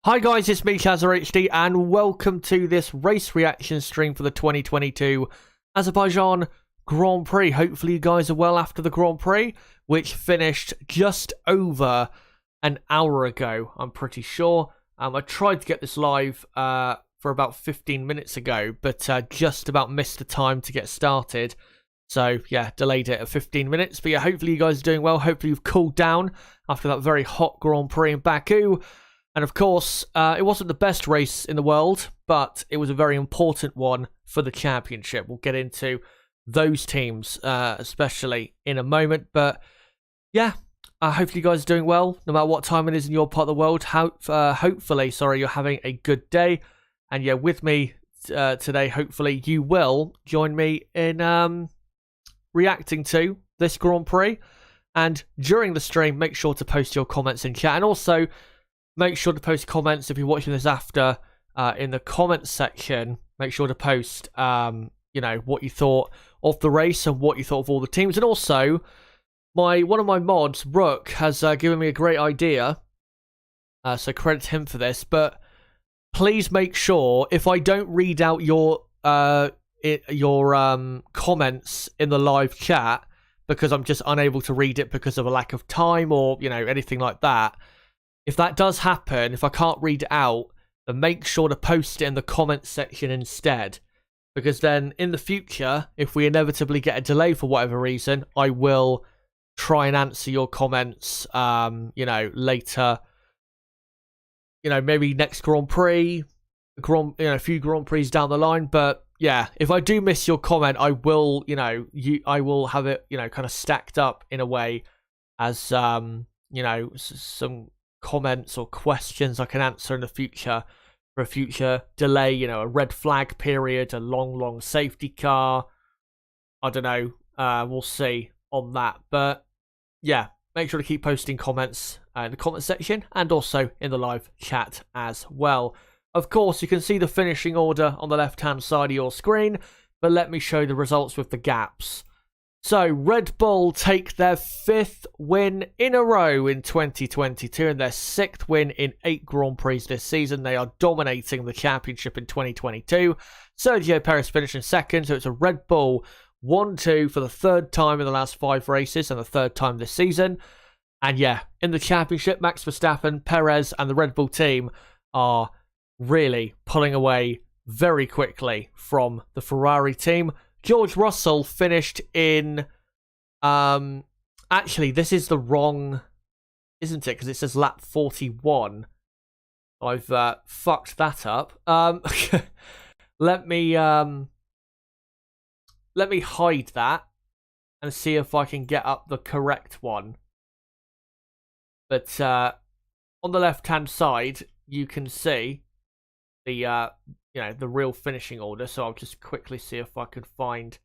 Hi guys, it's me, HD, and welcome to this race reaction stream for the 2022 Azerbaijan Grand Prix. Hopefully you guys are well after the Grand Prix, which finished just over an hour ago, I'm pretty sure. I tried to get this live for about 15 minutes ago, but just about missed the time to get started. So, yeah, delayed it at 15 minutes. But yeah, hopefully you guys are doing well. Hopefully you've cooled down after that very hot Grand Prix in Baku. And of course, it wasn't the best race in the world, but it was a very important one for the championship. We'll get into those teams, especially in a moment. But yeah, hopefully you guys are doing well, no matter what time it is in your part of the world. Hopefully, you're having a good day. And yeah, with me today, hopefully you will join me in reacting to this Grand Prix. And during the stream, make sure to post your comments in chat. And also, make sure to post comments if you're watching this after in the comments section. Make sure to post, what you thought of the race and what you thought of all the teams. And also, one of my mods, Rook, has given me a great idea. So credit to him for this. But please make sure, if I don't read out your comments in the live chat, because I'm just unable to read it because of a lack of time or, anything like that. If that does happen, if I can't read it out, then make sure to post it in the comments section instead. Because then in the future, if we inevitably get a delay for whatever reason, I will try and answer your comments, later. Maybe next Grand Prix, a few Grand Prix down the line. But yeah, if I do miss your comment, I will, I will have it, kind of stacked up in a way as, some comments or questions I can answer in the future for a future delay, a red flag period, a long safety car. I don't know. We'll see on that. But yeah, make sure to keep posting comments in the comment section and also in the live chat as well. Of course, you can see the finishing order on the left-hand side of your screen, but let me show the results with the gaps. So, Red Bull take their 5th win in a row in 2022 and their 6th win in 8 Grand Prix this season. They are dominating the championship in 2022. Sergio Perez finished in 2nd, so it's a Red Bull 1-2 for the 3rd time in the last 5 races and the 3rd time this season. And yeah, in the championship, Max Verstappen, Perez and the Red Bull team are really pulling away very quickly from the Ferrari team. George Russell finished in, actually, this is the wrong, isn't it? Because it says lap 41. I've fucked that up. Let me hide that and see if I can get up the correct one. But on the left-hand side, you can see the the real finishing order. So I'll just quickly see if I can find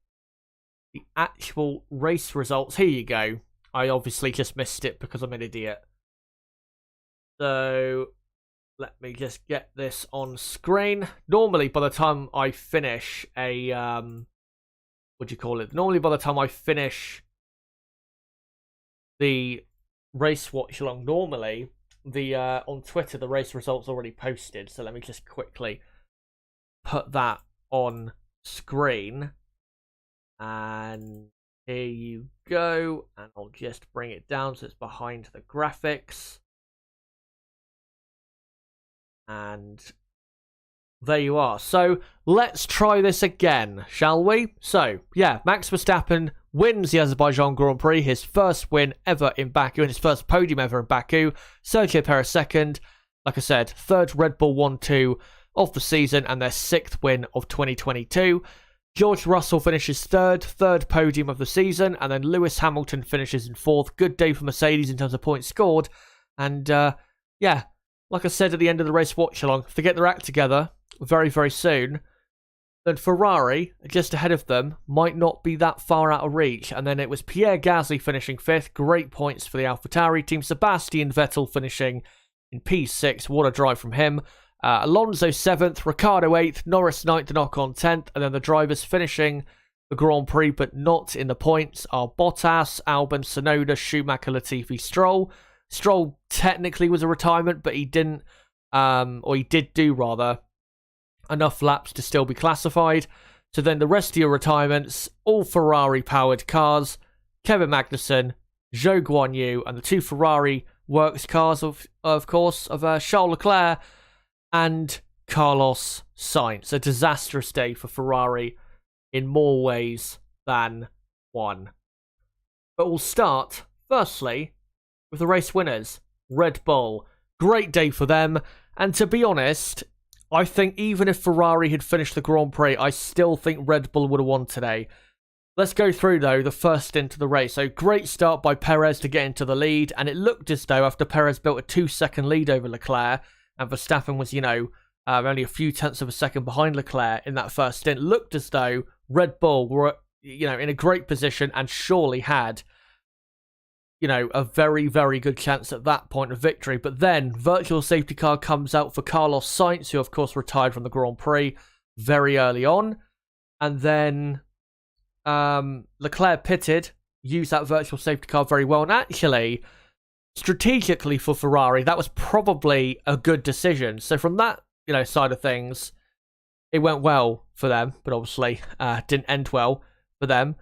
the actual race results. Here you go. I obviously just missed it because I'm an idiot. So let me just get this on screen. Normally, by the time I finish a Normally, by the time I finish the race watch along, normally on Twitter the race results already posted. So let me just quickly put that on screen, and here you go, and I'll just bring it down so it's behind the graphics, and there you are. So let's try this again, shall we? So yeah, Max Verstappen wins the Azerbaijan Grand Prix, his first win ever in Baku and his first podium ever in Baku. Sergio Perez 2nd, like I said, 3rd Red Bull 1-2 of the season and their 6th win of 2022. George Russell finishes 3rd podium of the season, and then Lewis Hamilton finishes in 4th. Good day for Mercedes in terms of points scored. And yeah, like I said at the end of the race watch along, if they get their act together very, very soon, then Ferrari, just ahead of them, might not be that far out of reach. And then it was Pierre Gasly finishing 5th. Great points for the AlphaTauri team. Sebastian Vettel finishing in P6. What a drive from him. Alonso 7th, Ricciardo 8th, Norris 9th, and Ocon 10th. And then the drivers finishing the Grand Prix but not in the points are Bottas, Albon, Tsunoda, Schumacher, Latifi, Stroll. Stroll technically was a retirement, but he didn't or he did do rather, enough laps to still be classified. So then the rest of your retirements, all Ferrari-powered cars, Kevin Magnussen, Zhou Guanyu, and the two Ferrari works cars, of course, of Charles Leclerc and Carlos Sainz. A disastrous day for Ferrari in more ways than one. But we'll start, firstly, with the race winners, Red Bull. Great day for them, and to be honest, I think even if Ferrari had finished the Grand Prix, I still think Red Bull would have won today. Let's go through, though, the first stint of the race. So, great start by Perez to get into the lead, and it looked as though after Perez built a 2-second lead over Leclerc, and Verstappen was, only a few tenths of a second behind Leclerc in that first stint, looked as though Red Bull were, in a great position and surely had, a very, very good chance at that point of victory. But then, virtual safety car comes out for Carlos Sainz, who, of course, retired from the Grand Prix very early on. And then Leclerc pitted, used that virtual safety car very well. And actually, strategically for Ferrari, that was probably a good decision. So from that, side of things, it went well for them, but obviously didn't end well for them.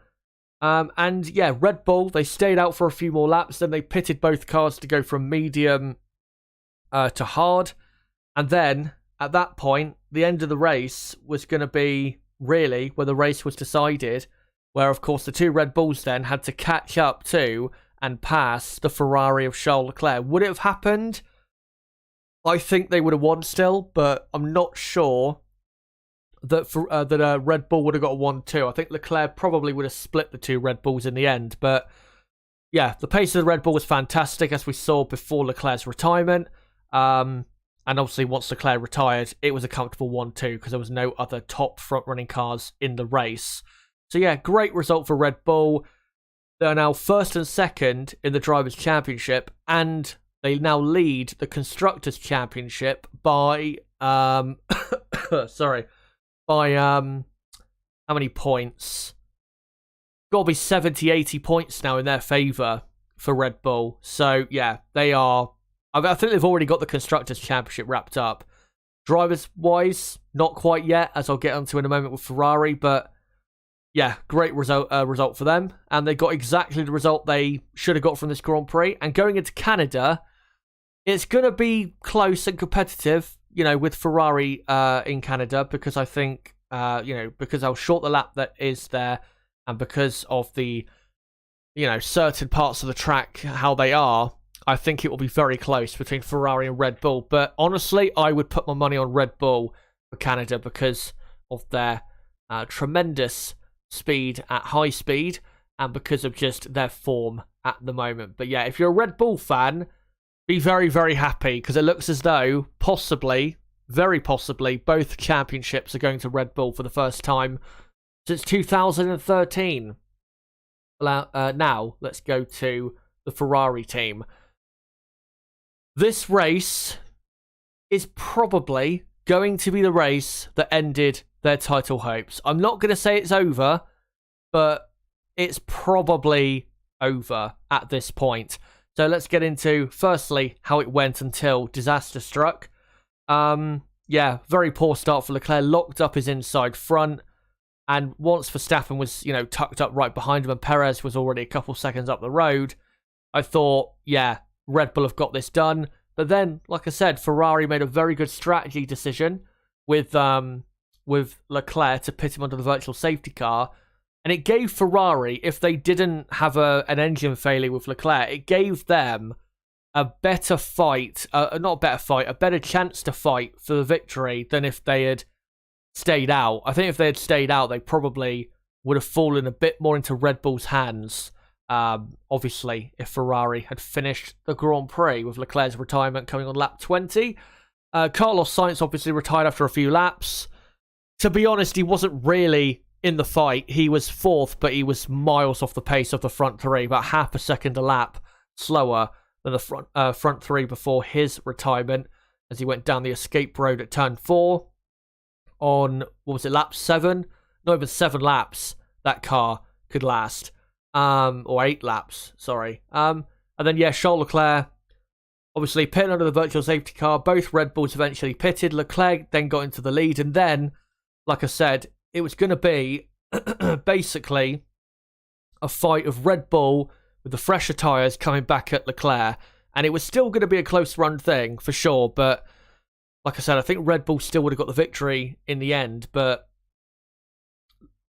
And yeah, Red Bull, they stayed out for a few more laps, then they pitted both cars to go from medium to hard. And then, at that point, the end of the race was going to be really where the race was decided, where, of course, the two Red Bulls then had to catch up to and pass the Ferrari of Charles Leclerc. Would it have happened? I think they would have won still, but I'm not sure that Red Bull would have got a 1-2. I think Leclerc probably would have split the two Red Bulls in the end. But yeah, the pace of the Red Bull was fantastic, as we saw before Leclerc's retirement. And obviously, once Leclerc retired, it was a comfortable 1-2 because there was no other top front-running cars in the race. So yeah, great result for Red Bull. They are now first and second in the Drivers' Championship, and they now lead the Constructors' Championship by by how many points? Got to be 70, 80 points now in their favour for Red Bull. So yeah, they are. I think they've already got the Constructors' Championship wrapped up. Drivers-wise, not quite yet, as I'll get onto in a moment with Ferrari, but yeah, great result for them. And they got exactly the result they should have got from this Grand Prix. And going into Canada, it's going to be close and competitive, with Ferrari in Canada, because I think, because how short the lap that is there, and because of the, certain parts of the track, how they are, I think it will be very close between Ferrari and Red Bull. But honestly, I would put my money on Red Bull for Canada because of their tremendous speed at high speed and because of just their form at the moment. But yeah, if you're a Red Bull fan, be very, very happy because it looks as though possibly, very possibly, both championships are going to Red Bull for the first time since 2013. Now, let's go to the Ferrari team. This race is probably going to be the race that ended their title hopes. I'm not going to say it's over, but it's probably over at this point. So let's get into, firstly, how it went until disaster struck. Yeah, very poor start for Leclerc. Locked up his inside front. And once Verstappen was, tucked up right behind him and Perez was already a couple seconds up the road, I thought, yeah, Red Bull have got this done. But then, like I said, Ferrari made a very good strategy decision with Leclerc to pit him under the virtual safety car. And it gave Ferrari, if they didn't have an engine failure with Leclerc, it gave them a better fight, a better chance to fight for the victory than if they had stayed out. I think if they had stayed out, they probably would have fallen a bit more into Red Bull's hands. Obviously, if Ferrari had finished the Grand Prix with Leclerc's retirement coming on lap 20. Carlos Sainz obviously retired after a few laps. To be honest, he wasn't really in the fight. He was fourth, but he was miles off the pace of the front three, about half a second a lap slower than the front three before his retirement, as he went down the escape road at turn 4 on, lap 7? Not even 7 laps that car could last. Or 8 laps, sorry. And then, yeah, Charles Leclerc, obviously pitting under the virtual safety car. Both Red Bulls eventually pitted. Leclerc then got into the lead. And then, like I said, it was going to be basically a fight of Red Bull with the fresher tyres coming back at Leclerc. And it was still going to be a close run thing, for sure. But, like I said, I think Red Bull still would have got the victory in the end. But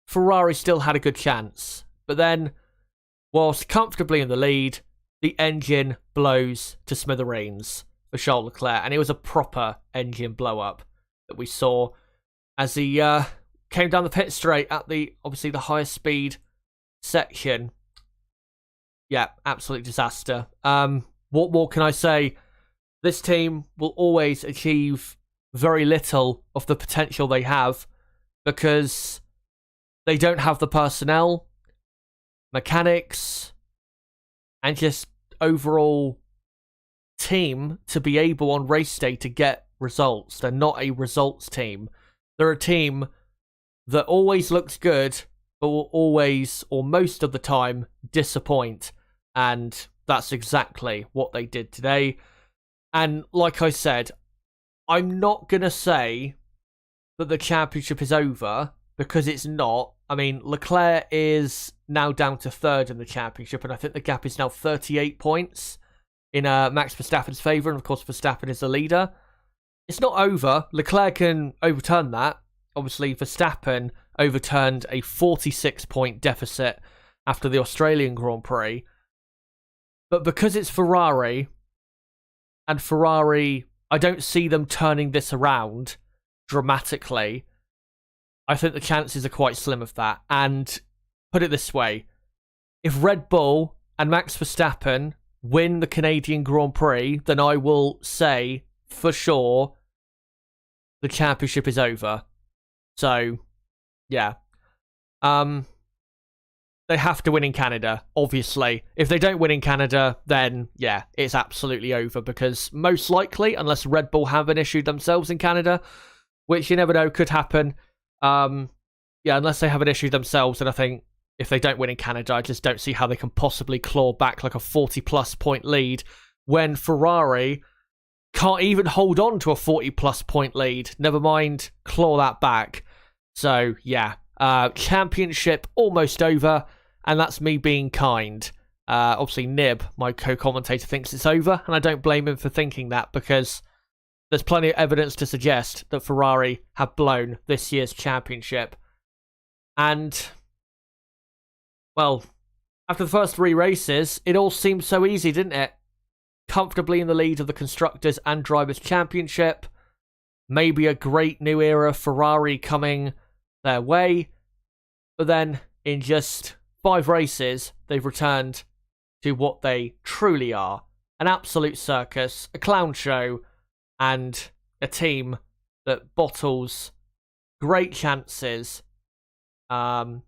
Ferrari still had a good chance. But then, whilst comfortably in the lead, the engine blows to smithereens for Charles Leclerc. And it was a proper engine blow-up that we saw as he came down the pit straight at obviously the highest speed section. Yeah, absolute disaster. What more can I say? This team will always achieve very little of the potential they have because they don't have the personnel, mechanics, and just overall team to be able on race day to get results. They're not a results team. They're a team that always looks good, but will always, or most of the time, disappoint. And that's exactly what they did today. And like I said, I'm not going to say that the championship is over, because it's not. I mean, Leclerc is now down to third in the championship, and I think the gap is now 38 points in Max Verstappen's favour, and of course Verstappen is the leader. It's not over. Leclerc can overturn that. Obviously, Verstappen overturned a 46-point deficit after the Australian Grand Prix. But because it's Ferrari, and Ferrari, I don't see them turning this around dramatically. I think the chances are quite slim of that. And put it this way, if Red Bull and Max Verstappen win the Canadian Grand Prix, then I will say for sure the championship is over. So, yeah. They have to win in Canada, obviously. If they don't win in Canada, then, yeah, it's absolutely over. Because most likely, unless Red Bull have an issue themselves in Canada, which you never know, could happen. Yeah, unless they have an issue themselves, and I think if they don't win in Canada, I just don't see how they can possibly claw back like a 40-plus point lead when Ferrari can't even hold on to a 40-plus point lead. Never mind claw that back. So, yeah. Championship almost over, and that's me being kind. Obviously, Nib, my co-commentator, thinks it's over, and I don't blame him for thinking that because there's plenty of evidence to suggest that Ferrari have blown this year's championship. And, well, after the first three races, it all seemed so easy, didn't it? Comfortably in the lead of the Constructors and Drivers' Championship. Maybe a great new era Ferrari coming their way. But then, in just 5 races, they've returned to what they truly are. An absolute circus, a clown show, and a team that bottles great chances and,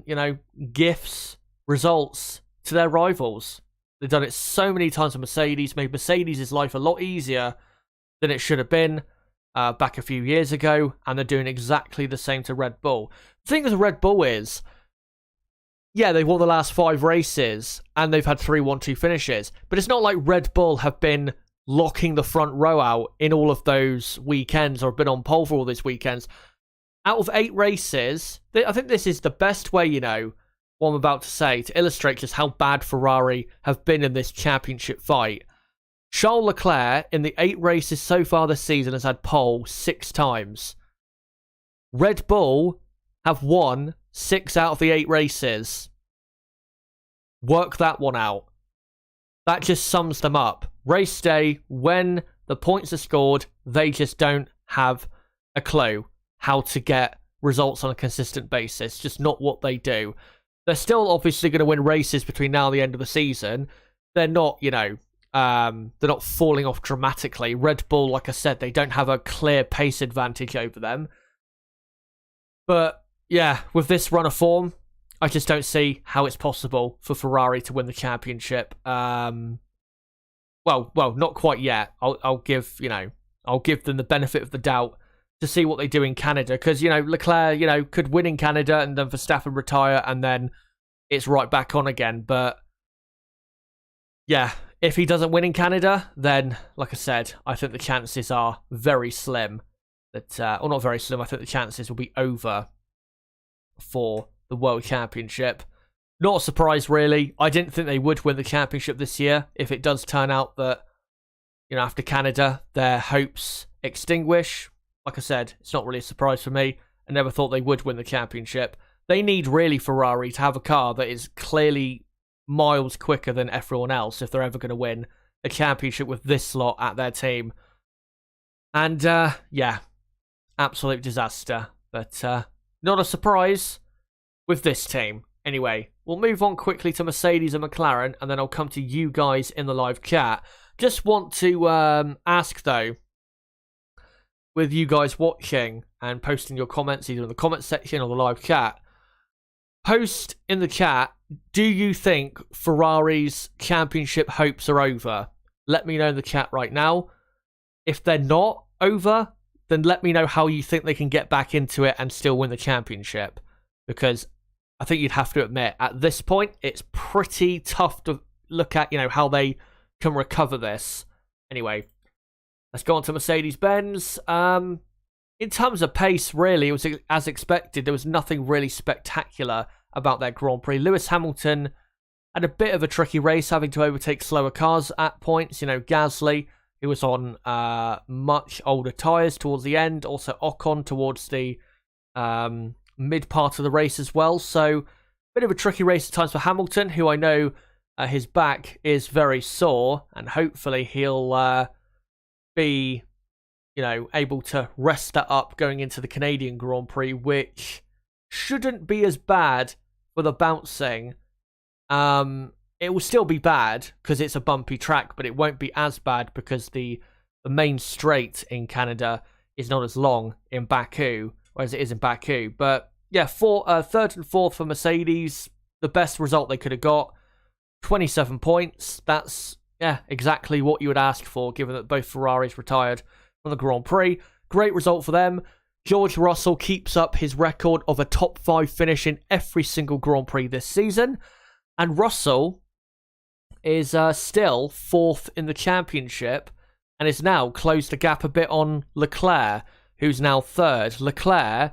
you know, gifts results to their rivals. They've done it so many times with Mercedes, made Mercedes' life a lot easier than it should have been back a few years ago, and they're doing exactly the same to Red Bull. The thing with Red Bull is, yeah, they've won the last 5 races, and they've had 3 1-2 finishes, but it's not like Red Bull have been locking the front row out in all of those weekends, or been on pole for all these weekends. Out of 8 races, I think this is the best way, you know, what I'm about to say, to illustrate just how bad Ferrari have been in this championship fight. Charles Leclerc, in the 8 races so far this season, has had pole 6 times. Red Bull have won 6 out of the 8 races. Work that one out. That just sums them up. Race day, when the points are scored, they just don't have a clue how to get results on a consistent basis. Just not what they do. They're still obviously going to win races between now and the end of the season. They're not, you know, they're not falling off dramatically. Red Bull, like I said, they don't have a clear pace advantage over them. But, yeah, with this run of form, I just don't see how it's possible for Ferrari to win the championship. Well, not quite yet. I'll give them the benefit of the doubt to see what they do in Canada. Because, you know, Leclerc, you know, could win in Canada and then Verstappen retire and then it's right back on again. But, yeah, if he doesn't win in Canada, then, like I said, I think the chances are very slim that, or not very slim, I think the chances will be over for the World Championship. Not a surprise, really. I didn't think they would win the championship this year. If it does turn out that, after Canada, their hopes extinguish, like I said, it's not really a surprise for me. I never thought they would win the championship. They need, really, Ferrari to have a car that is clearly miles quicker than everyone else if they're ever going to win a championship with this lot at their team. And, yeah, absolute disaster. But not a surprise with this team. Anyway, we'll move on quickly to Mercedes and McLaren, and then I'll come to you guys in the live chat. Just want to ask, though, with you guys watching and posting your comments either in the comment section or the live chat, post in the chat, do you think Ferrari's championship hopes are over? Let me know in the chat right now. If they're not over, then let me know how you think they can get back into it and still win the championship. Because I think you'd have to admit, at this point, it's pretty tough to look at, how they can recover this. Anyway, let's go on to Mercedes-Benz. In terms of pace, really, it was as expected. There was nothing really spectacular about their Grand Prix. Lewis Hamilton had a bit of a tricky race, having to overtake slower cars at points. Gasly, who was on much older tyres towards the end. Also, Ocon towards the mid part of the race as well. So, bit of a tricky race at times for Hamilton, who I know his back is very sore, and hopefully he'll be, able to rest that up going into the Canadian Grand Prix, which shouldn't be as bad for the bouncing. It will still be bad because it's a bumpy track, but it won't be as bad because the main straight in Canada is not as long in Baku, whereas it is in Baku. But yeah, third and fourth for Mercedes, the best result they could have got. 27 points. That's exactly what you would ask for, given that both Ferraris retired from the Grand Prix. Great result for them. George Russell keeps up his record of a top 5 finish in every single Grand Prix this season. And Russell is still 4th in the championship and is now closed the gap a bit on Leclerc, who's now 3rd. Leclerc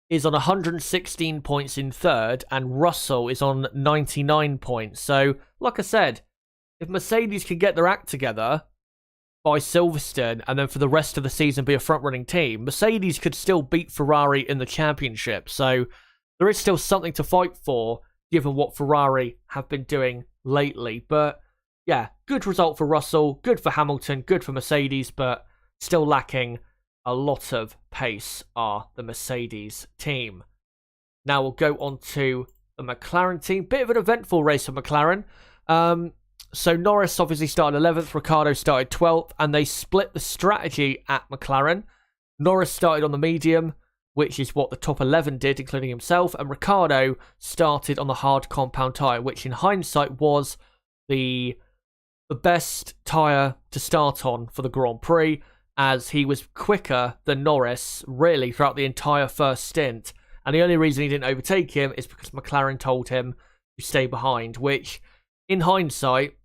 is on 116 points in 3rd, and Russell is on 99 points. So, like I said, if Mercedes can get their act together by Silverstone and then for the rest of the season be a front-running team, Mercedes could still beat Ferrari in the championship. So, there is still something to fight for, given what Ferrari have been doing lately. But, yeah, good result for Russell, good for Hamilton, good for Mercedes, but still lacking a lot of pace are the Mercedes team. Now we'll go on to the McLaren team. Bit of an eventful race for McLaren. So Norris obviously started 11th, Ricciardo started 12th, and they split the strategy at McLaren. Norris started on the medium, which is what the top 11 did, including himself, and Ricciardo started on the hard compound tyre, which in hindsight was the best tyre to start on for the Grand Prix, as he was quicker than Norris, really, throughout the entire first stint. And the only reason he didn't overtake him is because McLaren told him to stay behind, which, in hindsight,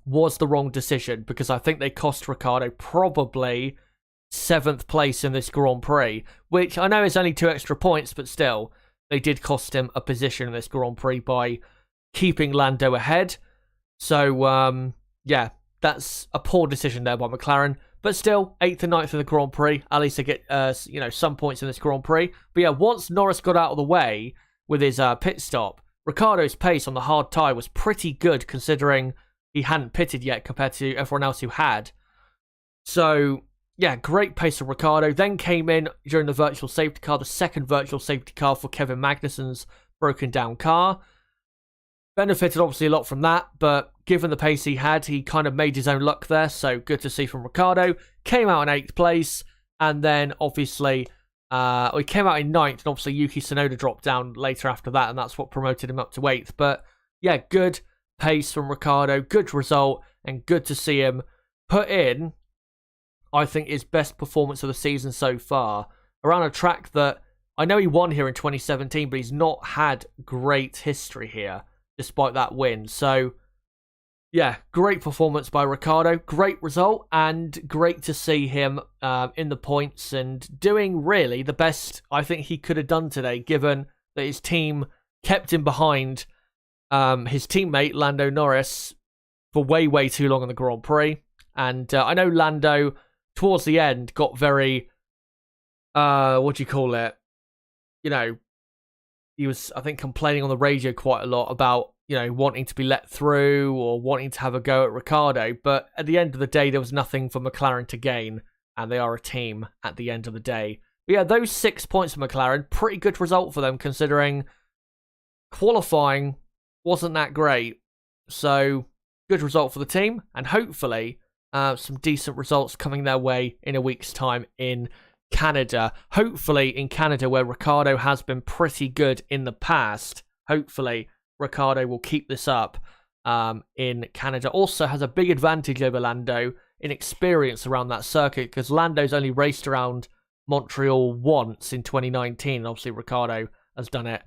was the wrong decision, because I think they cost Ricciardo probably 7th place in this Grand Prix, which I know is only 2 extra points, but still, they did cost him a position in this Grand Prix by keeping Lando ahead. So, yeah, that's a poor decision there by McLaren. But still, 8th and 9th in the Grand Prix. At least they get, some points in this Grand Prix. But yeah, once Norris got out of the way with his pit stop, Ricciardo's pace on the hard tyre was pretty good, considering he hadn't pitted yet compared to everyone else who had. So, yeah, great pace of Ricciardo. Then came in during the virtual safety car, the second virtual safety car for Kevin Magnussen's broken down car. Benefited obviously a lot from that, but given the pace he had, he kind of made his own luck there, so good to see from Ricciardo. Came out in 8th place, and then obviously, he came out in 9th, and obviously Yuki Tsunoda dropped down later after that, and that's what promoted him up to 8th. But yeah, good pace from Ricciardo, good result, and good to see him put in, I think, his best performance of the season so far, around a track that, I know he won here in 2017, but he's not had great history here, despite that win. So, yeah, great performance by Ricciardo. Great result, and great to see him in the points and doing really the best I think he could have done today, given that his team kept him behind his teammate Lando Norris for way, way too long in the Grand Prix. And I know Lando, towards the end, got very, what do you call it? You know, he was, I think, complaining on the radio quite a lot about, you know, wanting to be let through or wanting to have a go at Ricciardo. But at the end of the day, there was nothing for McLaren to gain, and they are a team at the end of the day. But yeah, those 6 points for McLaren, pretty good result for them considering qualifying wasn't that great. So, good result for the team, and hopefully some decent results coming their way in a week's time in Canada. Hopefully in Canada, where Ricciardo has been pretty good in the past. Hopefully Ricciardo will keep this up in Canada. Also has a big advantage over Lando in experience around that circuit, because Lando's only raced around Montreal once in 2019. And obviously Ricciardo has done it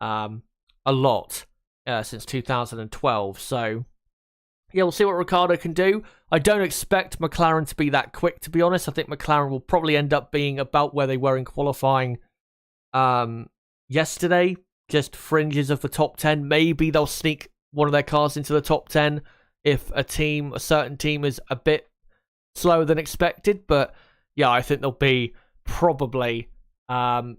a lot since 2012. So yeah, we'll see what Ricciardo can do. I don't expect McLaren to be that quick, to be honest. I think McLaren will probably end up being about where they were in qualifying yesterday. Just fringes of the top 10. Maybe they'll sneak one of their cars into the top 10 if a certain team is a bit slower than expected. But yeah, I think they'll be probably around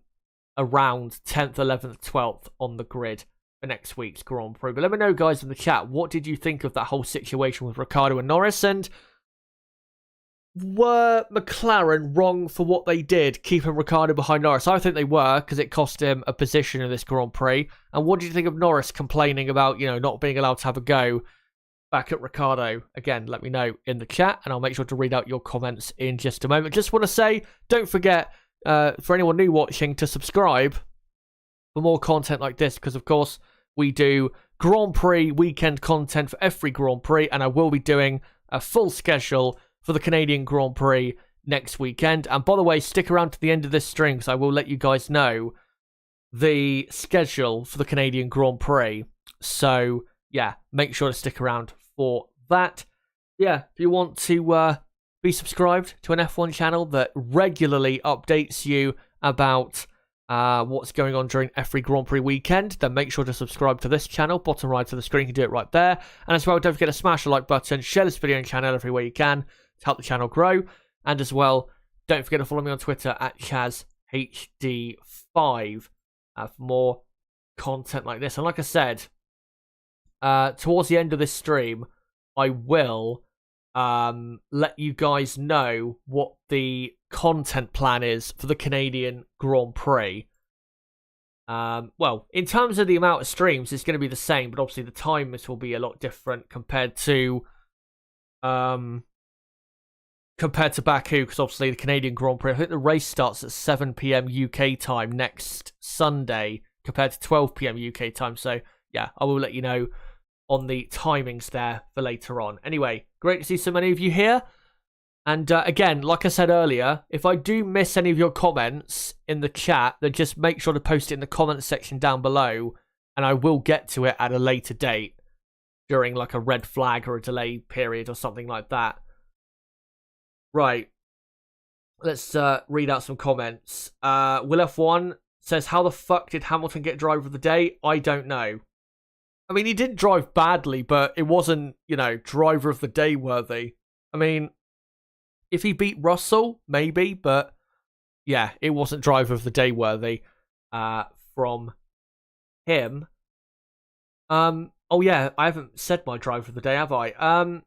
10th, 11th, 12th on the grid for next week's Grand Prix. But let me know, guys, in the chat, what did you think of that whole situation with Ricciardo and Norris? And were McLaren wrong for what they did, keeping Ricciardo behind Norris? I think they were, because it cost him a position in this Grand Prix. And what do you think of Norris complaining about, you know, not being allowed to have a go back at Ricciardo? Again, let me know in the chat, and I'll make sure to read out your comments in just a moment. Just want to say, don't forget, for anyone new watching, to subscribe for more content like this, because of course we do Grand Prix weekend content for every Grand Prix, and I will be doing a full schedule for the Canadian Grand Prix next weekend. And by the way, stick around to the end of this stream, because I will let you guys know the schedule for the Canadian Grand Prix. So yeah, make sure to stick around for that. Yeah, if you want to be subscribed to an F1 channel that regularly updates you about what's going on during every Grand Prix weekend, then make sure to subscribe to this channel. Bottom right of the screen, you can do it right there. And as well, don't forget to smash the like button, share this video and channel everywhere you can to help the channel grow. And as well, don't forget to follow me on Twitter at ChazHD5 for more content like this. And like I said, towards the end of this stream, I will let you guys know what the content plan is for the Canadian Grand Prix. Well, in terms of the amount of streams, it's going to be the same, but obviously the times will be a lot different compared to Baku, because obviously the Canadian Grand Prix, I think the race starts at 7 p.m. UK time next Sunday compared to 12 p.m. UK time. So yeah, I will let you know on the timings there for later on. Anyway, great to see so many of you here. And again, like I said earlier, if I do miss any of your comments in the chat, then just make sure to post it in the comments section down below, and I will get to it at a later date during like a red flag or a delay period or something like that. Right. Let's read out some comments. Will F1 says, how the fuck did Hamilton get driver of the day? I don't know. I mean, he didn't drive badly, but it wasn't, you know, driver of the day worthy. I mean, if he beat Russell, maybe, but yeah, it wasn't driver of the day worthy from him. Oh yeah, I haven't said my driver of the day, have I?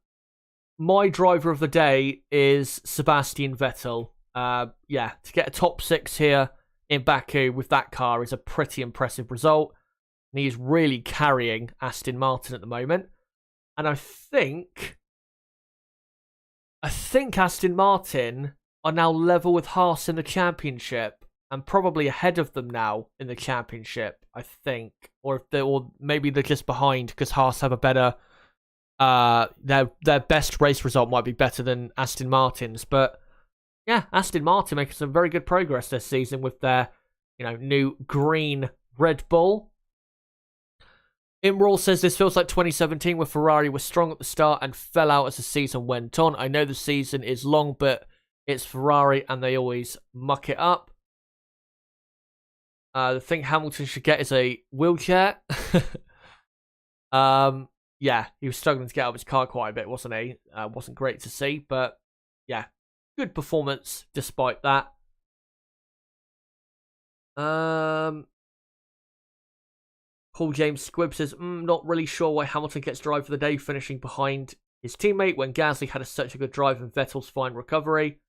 My driver of the day is Sebastian Vettel. Yeah, to get a top 6 here in Baku with that car is a pretty impressive result. And he's really carrying Aston Martin at the moment. And I think Aston Martin are now level with Haas in the championship, and probably ahead of them now in the championship, I think. Or maybe they're just behind because Haas have a better their best race result might be better than Aston Martin's. But yeah, Aston Martin making some very good progress this season with their, you know, new green Red Bull. Imral says this feels like 2017 where Ferrari was strong at the start and fell out as the season went on. I know the season is long, but it's Ferrari and they always muck it up. The thing Hamilton should get is a wheelchair. Yeah, he was struggling to get out of his car quite a bit, wasn't he? Wasn't great to see, but yeah, good performance despite that. Paul James Squibb says, not really sure why Hamilton gets drive for the day, finishing behind his teammate when Gasly had such a good drive and Vettel's fine recovery.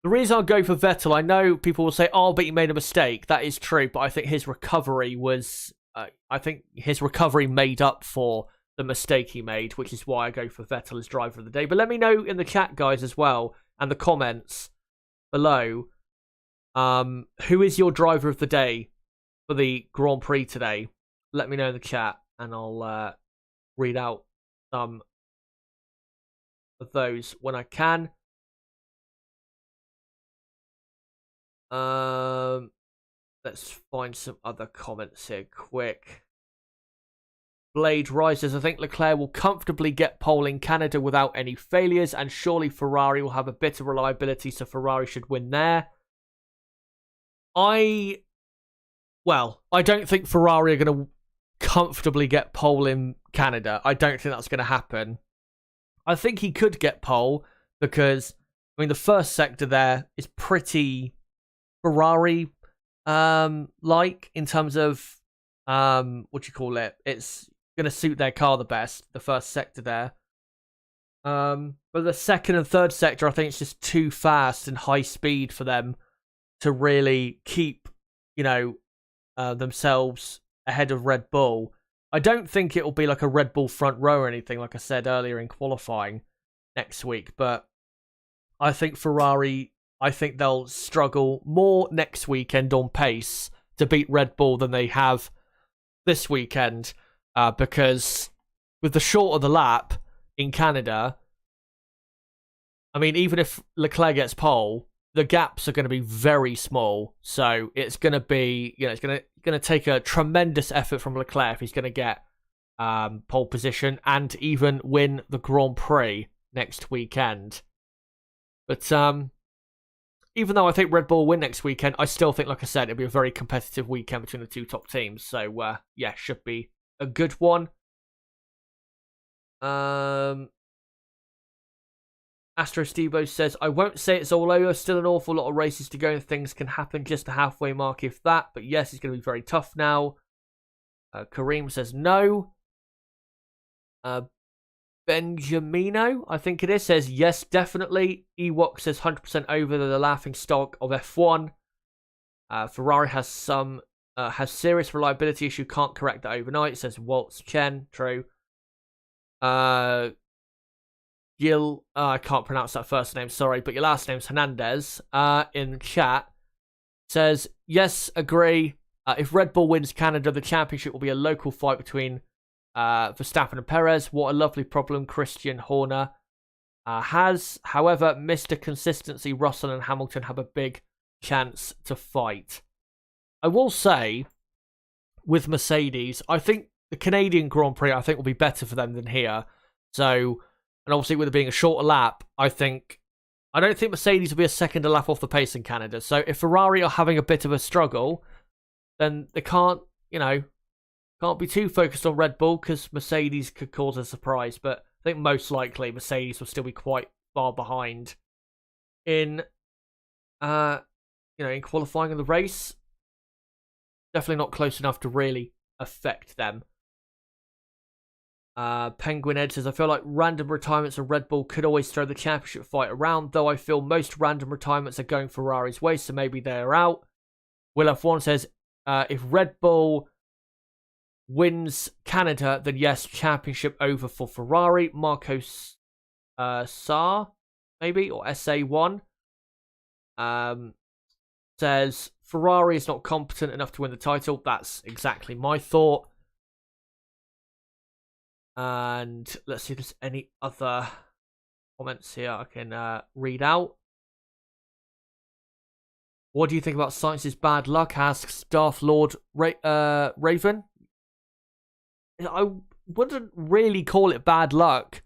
The reason I'll go for Vettel, I know people will say, oh, but he made a mistake. That is true, but I think his recovery was... I think his recovery made up for the mistake he made, which is why I go for Vettel as driver of the day. But let me know in the chat, guys, as well, and the comments below, who is your driver of the day for the Grand Prix today? Let me know in the chat, and I'll read out some of those when I can. Let's find some other comments here quick. Blade rises. I think Leclerc will comfortably get pole in Canada without any failures, and surely Ferrari will have a bit of reliability, so Ferrari should win there. I don't think Ferrari are going to comfortably get pole in Canada. I don't think that's going to happen. I think he could get pole because, I mean, the first sector there is pretty Ferrari like in terms of what do you call it, it's gonna suit their car the best, the first sector there, but the second and third sector I think it's just too fast and high speed for them to really keep, you know, themselves ahead of Red Bull. I don't think it'll be like a Red Bull front row or anything like I said earlier in qualifying next week, but I think Ferrari, I think they'll struggle more next weekend on pace to beat Red Bull than they have this weekend, because with the shorter the lap in Canada, I mean, even if Leclerc gets pole, the gaps are going to be very small. So it's going to be, you know, it's going to take a tremendous effort from Leclerc if he's going to get pole position and even win the Grand Prix next weekend. But even though I think Red Bull will win next weekend, I still think, like I said, it'll be a very competitive weekend between the two top teams. So, yeah, should be a good one. Astro Stevo says, I won't say it's all over. Still an awful lot of races to go and things can happen. Just a halfway mark, if that. But yes, it's going to be very tough now. Kareem says no. Benjamino, I think it is, says yes, definitely. Ewok says 100% over the laughing stock of F1. Ferrari has serious reliability issue, can't correct that overnight, says Waltz Chen. True. Gil, I can't pronounce that first name, sorry, but your last name's Hernandez, in chat, says yes, agree. If Red Bull wins Canada, the championship will be a local fight between Verstappen and Perez. What a lovely problem Christian Horner has. However, Mr. Consistency, Russell and Hamilton have a big chance to fight. I will say, with Mercedes, I think the Canadian Grand Prix, I think, will be better for them than here. So, and obviously with it being a shorter lap, I don't think Mercedes will be a second a lap off the pace in Canada. So if Ferrari are having a bit of a struggle, then they can't be too focused on Red Bull because Mercedes could cause a surprise. But I think most likely Mercedes will still be quite far behind in, in qualifying in the race. Definitely not close enough to really affect them. Penguin Ed says, I feel like random retirements of Red Bull could always throw the championship fight around, though I feel most random retirements are going Ferrari's way, so maybe they're out. Will F1 says, if Red Bull wins Canada, then yes, championship over for Ferrari. Marcos Saar, maybe, or SA1, says Ferrari is not competent enough to win the title. That's exactly my thought. And let's see if there's any other comments here I can read out. What do you think about Sainz's bad luck? Asks Darth Lord Raven. I wouldn't really call it bad luck.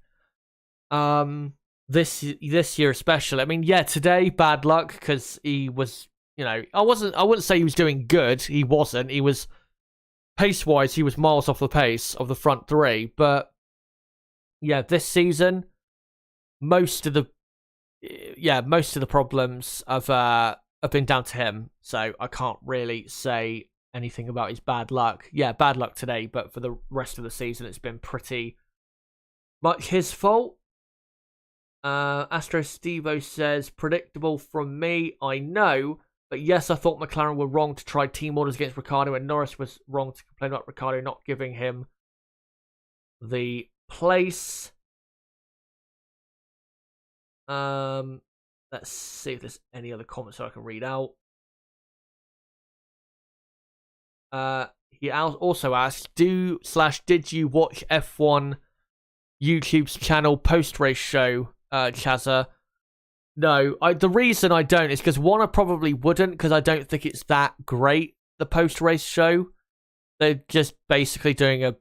This year especially. I mean, yeah, today bad luck because he was, I wouldn't say he was doing good. He wasn't. He was pace wise, he was miles off the pace of the front three. But yeah, this season, most of the problems have been down to him. So I can't really say anything about his bad luck. Yeah, bad luck today, but for the rest of the season, it's been pretty much his fault. Astro Stevo says, predictable from me, I know, but yes, I thought McLaren were wrong to try team orders against Ricciardo, and Norris was wrong to complain about Ricciardo not giving him the place. Let's see if there's any other comments that I can read out. He also asked, did you watch F1 YouTube's channel post-race show, Chazza? No, the reason I don't is because one, I probably wouldn't, because I don't think it's that great, the post-race show. They're just basically doing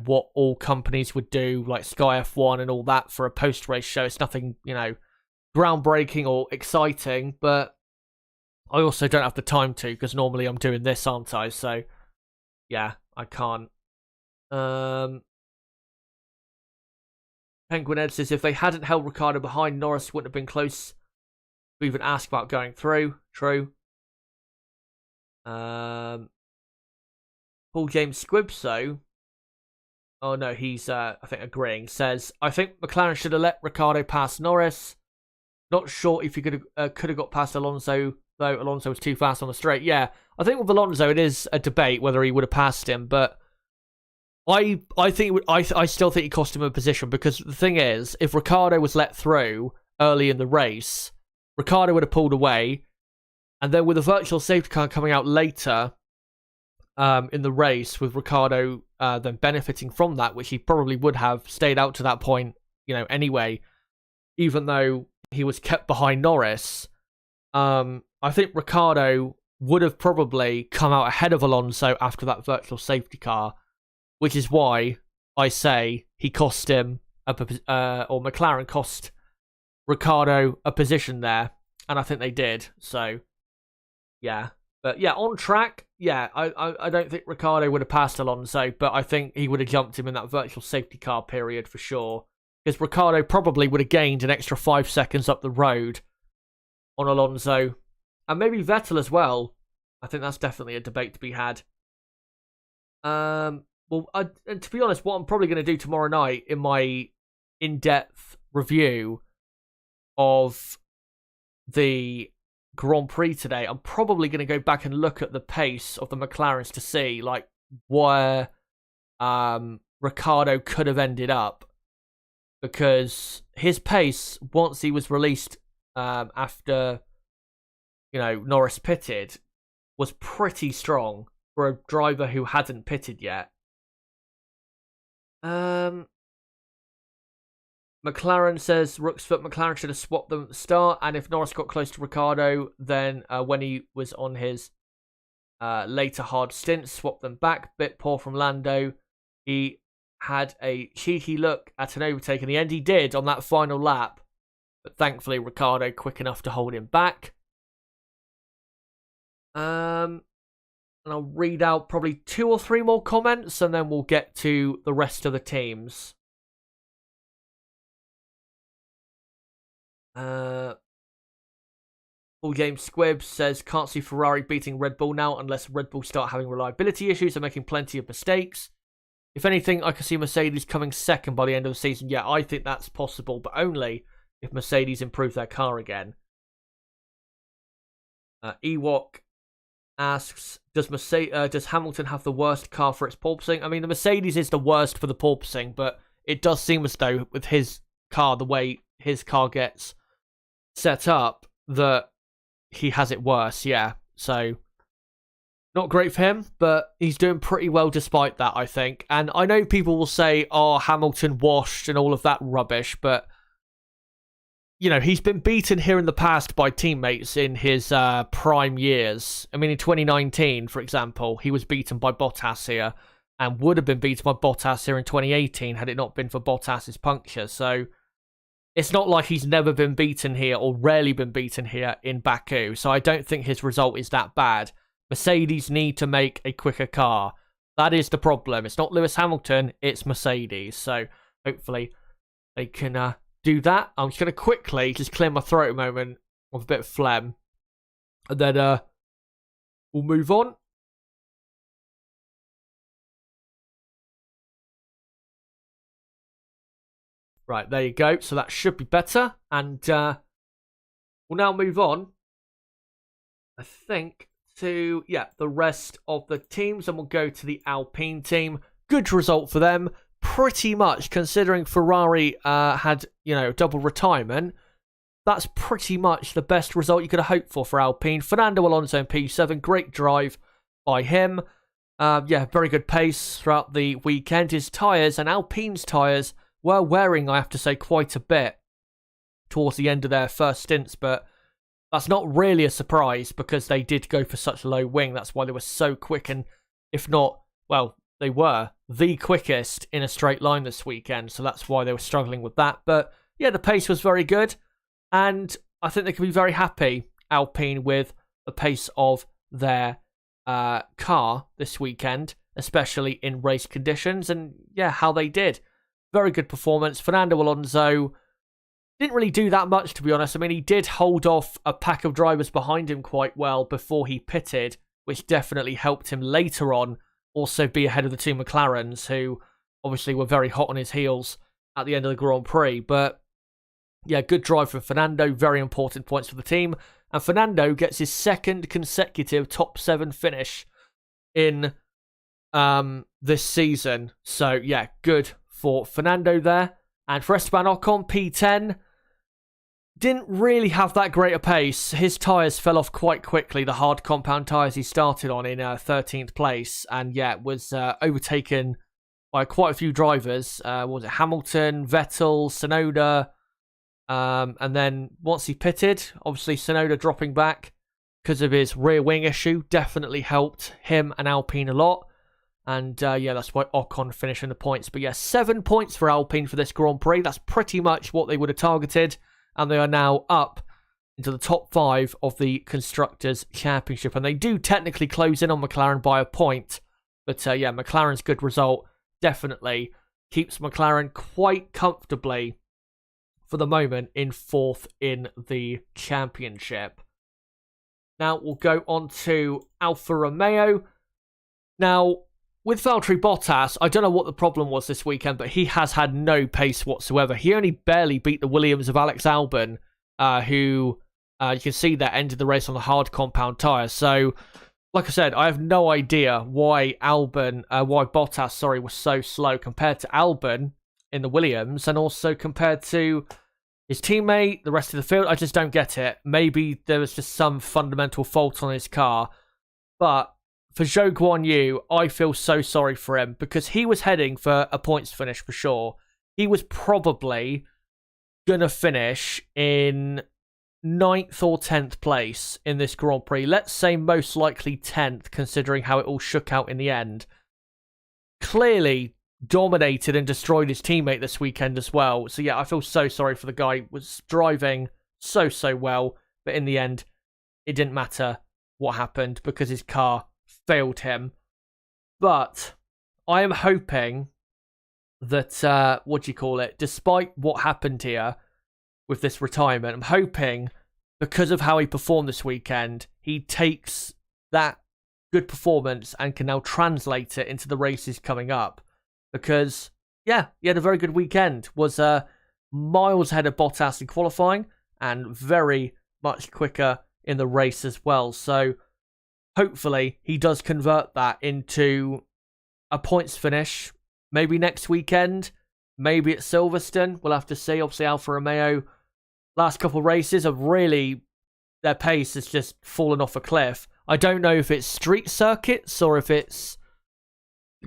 what all companies would do, like Sky F1 and all that for a post-race show. It's nothing, groundbreaking or exciting, but I also don't have the time to, because normally I'm doing this, aren't I? So, yeah, I can't. Penguin Ed says, if they hadn't held Ricciardo behind, Norris wouldn't have been close to even ask about going through. True. Paul James Squibso, oh no, he's, I think, agreeing, says, I think McLaren should have let Ricciardo pass Norris. Not sure if he could have got past Alonso, though Alonso was too fast on the straight. Yeah, I think with Alonso, it is a debate whether he would have passed him, but I still think it cost him a position, because the thing is, if Ricciardo was let through early in the race, Ricciardo would have pulled away, and then with a virtual safety car coming out later in the race, with Ricciardo then benefiting from that, which he probably would have stayed out to that point, anyway, even though he was kept behind Norris, I think Ricciardo would have probably come out ahead of Alonso after that virtual safety car, which is why I say he cost him, or McLaren cost Ricciardo a position there, and I think they did. So, yeah. But yeah, on track, yeah, I don't think Ricciardo would have passed Alonso, but I think he would have jumped him in that virtual safety car period for sure. Because Ricciardo probably would have gained an extra 5 seconds up the road on Alonso. And maybe Vettel as well. I think that's definitely a debate to be had. And to be honest, what I'm probably going to do tomorrow night in my in-depth review of the Grand Prix today, I'm probably going to go back and look at the pace of the McLarens to see where Ricciardo could have ended up. Because his pace, once he was released after, Norris pitted, was pretty strong for a driver who hadn't pitted yet. McLaren says, Rooksfoot, McLaren should have swapped them at the start, and if Norris got close to Ricciardo, then when he was on his later hard stint, swap them back. Bit poor from Lando. He had a cheeky look at an overtake in the end. He did on that final lap, but thankfully Ricciardo quick enough to hold him back. And I'll read out probably 2 or 3 more comments, and then we'll get to the rest of the teams. Paul James Squibb says, can't see Ferrari beating Red Bull now unless Red Bull start having reliability issues and making plenty of mistakes. If anything, I can see Mercedes coming second by the end of the season. Yeah, I think that's possible, but only if Mercedes improve their car again. Ewok asks, does Hamilton have the worst car for its porpoising? I mean, the Mercedes is the worst for the porpoising, but it does seem as though with his car, the way his car gets set up, that he has it worse, yeah. So, not great for him, but he's doing pretty well despite that, I think. And I know people will say, oh, Hamilton washed and all of that rubbish, but, he's been beaten here in the past by teammates in his prime years. I mean, in 2019, for example, he was beaten by Bottas here. and would have been beaten by Bottas here in 2018 had it not been for Bottas's puncture. So it's not like he's never been beaten here or rarely been beaten here in Baku. So I don't think his result is that bad. Mercedes need to make a quicker car. That is the problem. It's not Lewis Hamilton, it's Mercedes. So hopefully they can do that. I'm just going to quickly just clear my throat a moment with a bit of phlegm. And then we'll move on. Right, there you go. So that should be better. And we'll now move on, I think, to, the rest of the teams. And we'll go to the Alpine team. Good result for them. Pretty much, considering Ferrari had, double retirement, that's pretty much the best result you could have hoped for Alpine. Fernando Alonso in P7, great drive by him. Very good pace throughout the weekend. His tyres and Alpine's tyres were wearing, I have to say, quite a bit towards the end of their first stints, but that's not really a surprise because they did go for such low wing. That's why they were so quick, and if not, well, they were the quickest in a straight line this weekend, so that's why they were struggling with that. But yeah, the pace was very good, and I think they can be very happy, Alpine, with the pace of their car this weekend, especially in race conditions, and how they did. Very good performance. Fernando Alonso didn't really do that much, to be honest. I mean, he did hold off a pack of drivers behind him quite well before he pitted, which definitely helped him later on also be ahead of the two McLarens, who obviously were very hot on his heels at the end of the Grand Prix. But good drive from Fernando. Very important points for the team. And Fernando gets his second consecutive top 7 finish in this season. So, good for Fernando there. And for Esteban Ocon, P10, didn't really have that great a pace. His tyres fell off quite quickly, the hard compound tyres he started on in 13th place, and was overtaken by quite a few drivers. Was it Hamilton, Vettel, Tsunoda, and then once he pitted, obviously Tsunoda dropping back because of his rear wing issue definitely helped him and Alpine a lot. And that's why Ocon finishing the points. But 7 points for Alpine for this Grand Prix. That's pretty much what they would have targeted. And they are now up into the top 5 of the Constructors' Championship. And they do technically close in on McLaren by a point. But McLaren's good result definitely keeps McLaren quite comfortably, for the moment, in 4th in the championship. Now we'll go on to Alfa Romeo. Now, with Valtteri Bottas, I don't know what the problem was this weekend, but he has had no pace whatsoever. He only barely beat the Williams of Alex Albon, who you can see that ended the race on the hard compound tyres. So, like I said, I have no idea why Bottas, was so slow compared to Albon in the Williams, and also compared to his teammate, the rest of the field. I just don't get it. Maybe there was just some fundamental fault on his car, but for Zhou Guanyu, I feel so sorry for him because he was heading for a points finish for sure. He was probably going to finish in 9th or 10th place in this Grand Prix. Let's say most likely 10th, considering how it all shook out in the end. Clearly dominated and destroyed his teammate this weekend as well. So I feel so sorry for the guy. He was driving so well, but in the end, it didn't matter what happened because his car failed him. But I am hoping that despite what happened here with this retirement, I'm hoping because of how he performed this weekend, he takes that good performance and can now translate it into the races coming up. Because he had a very good weekend, was miles ahead of Bottas in qualifying and very much quicker in the race as well. So hopefully he does convert that into a points finish, maybe next weekend, maybe at Silverstone. We'll have to see. Obviously, Alfa Romeo, last couple of races have really, their pace has just fallen off a cliff. I don't know if it's street circuits or if it's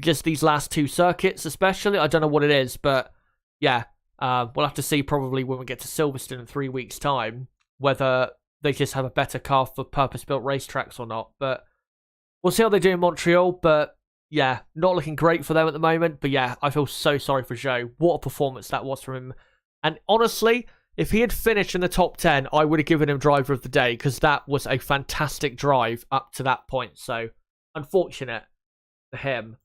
just these last 2 circuits especially. I don't know what it is, but we'll have to see probably when we get to Silverstone in 3 weeks' time, whether they just have a better car for purpose-built racetracks or not. But we'll see how they do in Montreal. But yeah, not looking great for them at the moment. But yeah, I feel so sorry for Zhou. What a performance that was from him. And honestly, if he had finished in the top 10, I would have given him driver of the day because that was a fantastic drive up to that point. So unfortunate for him.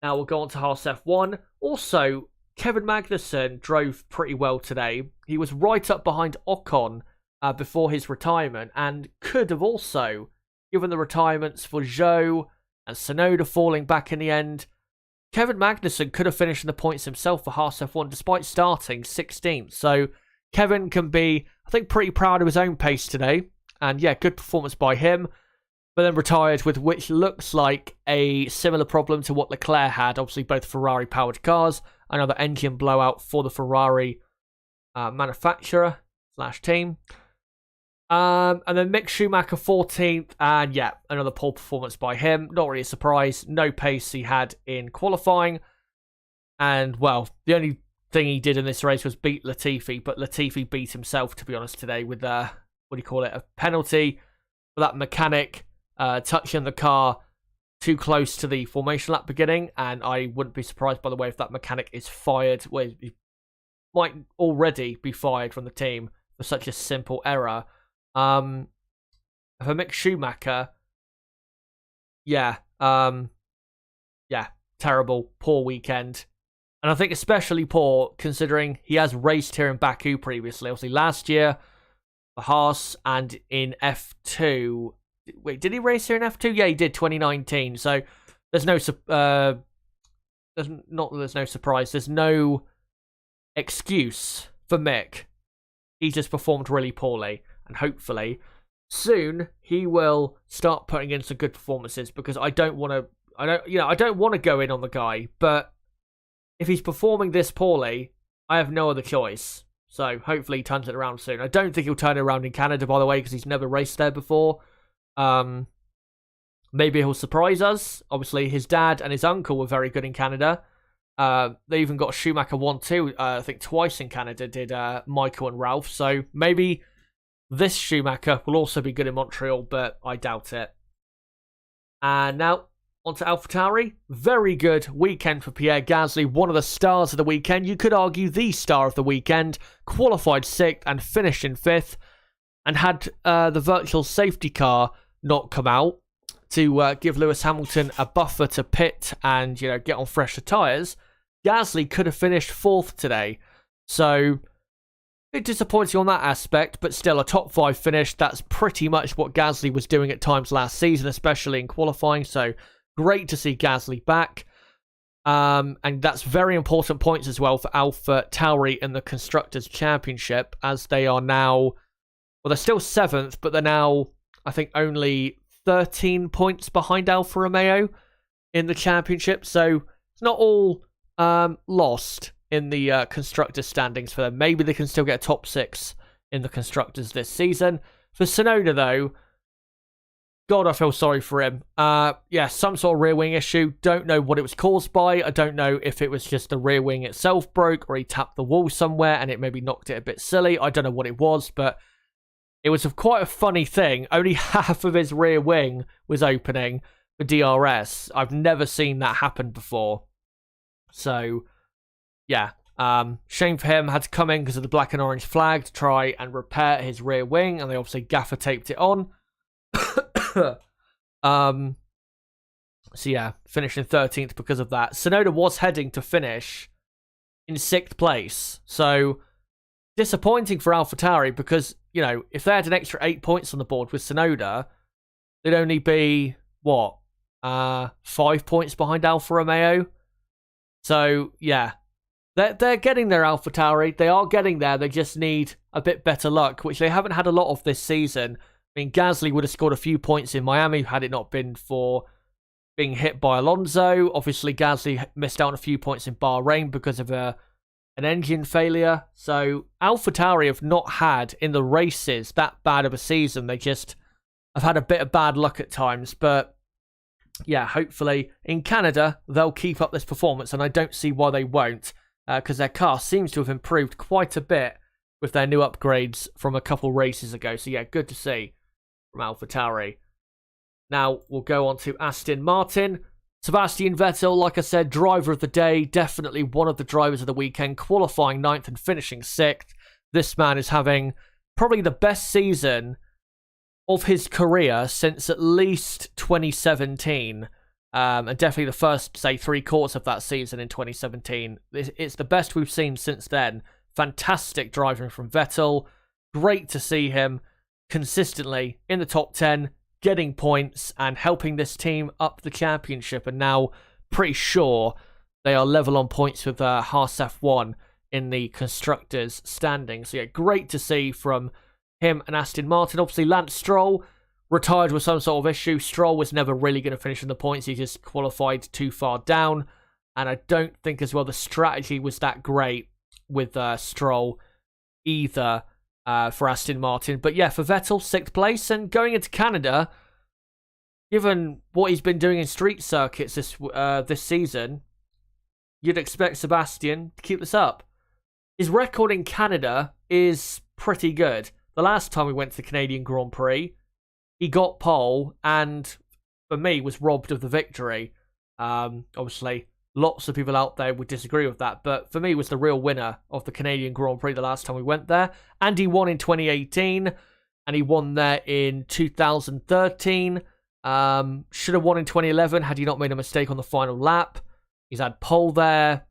Now we'll go on to Haas F1. Also, Kevin Magnussen drove pretty well today. He was right up behind Ocon before his retirement and could have also, given the retirements for Zhou and Tsunoda falling back in the end, Kevin Magnussen could have finished in the points himself for Haas F1 despite starting 16th. So Kevin can be, I think, pretty proud of his own pace today. And yeah, good performance by him. But then retired with which looks like a similar problem to what Leclerc had. Obviously, both Ferrari-powered cars. Another engine blowout for the Ferrari manufacturer / team. And then Mick Schumacher 14th. And yeah, another poor performance by him. Not really a surprise. No pace he had in qualifying. And, well, the only thing he did in this race was beat Latifi. But Latifi beat himself, to be honest, today with, a penalty for that mechanic touching the car too close to the formation lap beginning. And I wouldn't be surprised, by the way, if that mechanic is fired. Well, he might already be fired from the team for such a simple error. For Mick Schumacher, yeah, terrible, poor weekend. And I think especially poor considering he has raced here in Baku previously. Obviously last year for Haas and in F2. Wait, did he race here in F2? Yeah, he did, 2019. So there's no surprise. There's no excuse for Mick. He just performed really poorly. And hopefully, soon he will start putting in some good performances because I don't want to go in on the guy, but if he's performing this poorly, I have no other choice. So hopefully he turns it around soon. I don't think he'll turn it around in Canada, by the way, because he's never raced there before. Maybe he'll surprise us. Obviously, his dad and his uncle were very good in Canada. They even got Schumacher 1-2, I think twice in Canada, did Michael and Ralph. So maybe this Schumacher will also be good in Montreal, but I doubt it. And now, on to AlphaTauri. Very good weekend for Pierre Gasly, one of the stars of the weekend. You could argue the star of the weekend. Qualified 6th and finished in 5th. And had the virtual safety car not come out to give Lewis Hamilton a buffer to pit and, get on fresher tyres, Gasly could have finished 4th today. So bit disappointing on that aspect, but still a top 5 finish. That's pretty much what Gasly was doing at times last season, especially in qualifying. So great to see Gasly back. And that's very important points as well for AlphaTauri in the Constructors' Championship, as they are now, well, they're still 7th, but they're now, I think, only 13 points behind Alfa Romeo in the championship. So it's not all lost in the constructors standings for them. Maybe they can still get a top 6 in the constructors this season. For Tsunoda, though, God, I feel sorry for him. Some sort of rear wing issue. Don't know what it was caused by. I don't know if it was just the rear wing itself broke or he tapped the wall somewhere and it maybe knocked it a bit silly. I don't know what it was, but it was quite a funny thing. Only half of his rear wing was opening for DRS. I've never seen that happen before. So, yeah. Shame for him. Had to come in because of the black and orange flag to try and repair his rear wing. And they obviously gaffer taped it on. So yeah, finishing 13th because of that. Tsunoda was heading to finish in 6th place. So disappointing for AlphaTauri because, if they had an extra 8 points on the board with Tsunoda, they'd only be, 5 points behind Alfa Romeo. So, yeah. They're getting there, AlphaTauri. They are getting there. They just need a bit better luck, which they haven't had a lot of this season. I mean, Gasly would have scored a few points in Miami had it not been for being hit by Alonso. Obviously, Gasly missed out on a few points in Bahrain because of an engine failure. So, AlphaTauri have not had, in the races, that bad of a season. They just have had a bit of bad luck at times. But, yeah, hopefully in Canada, they'll keep up this performance. And I don't see why they won't, because their car seems to have improved quite a bit with their new upgrades from a couple races ago. So, yeah, good to see from AlphaTauri. Now, we'll go on to Aston Martin. Sebastian Vettel, like I said, driver of the day, definitely one of the drivers of the weekend, qualifying 9th and finishing 6th. This man is having probably the best season of his career since at least 2017. And definitely the first, say, 3 quarters of that season in 2017. It's the best we've seen since then. Fantastic driving from Vettel. Great to see him consistently in the top 10, getting points and helping this team up the championship. And now pretty sure they are level on points with Haas F1 in the constructors standing. So yeah, great to see from him and Aston Martin. Obviously, Lance Stroll retired with some sort of issue. Stroll was never really going to finish in the points. He just qualified too far down. And I don't think as well the strategy was that great with Stroll either. For Aston Martin. But yeah, for Vettel, 6th place. And going into Canada, given what he's been doing in street circuits this season, you'd expect Sebastian to keep this up. His record in Canada is pretty good. The last time we went to the Canadian Grand Prix, he got pole and, for me, was robbed of the victory. Obviously, lots of people out there would disagree with that, but for me, was the real winner of the Canadian Grand Prix the last time we went there. And he won in 2018, and he won there in 2013. Should have won in 2011 had he not made a mistake on the final lap. He's had pole there,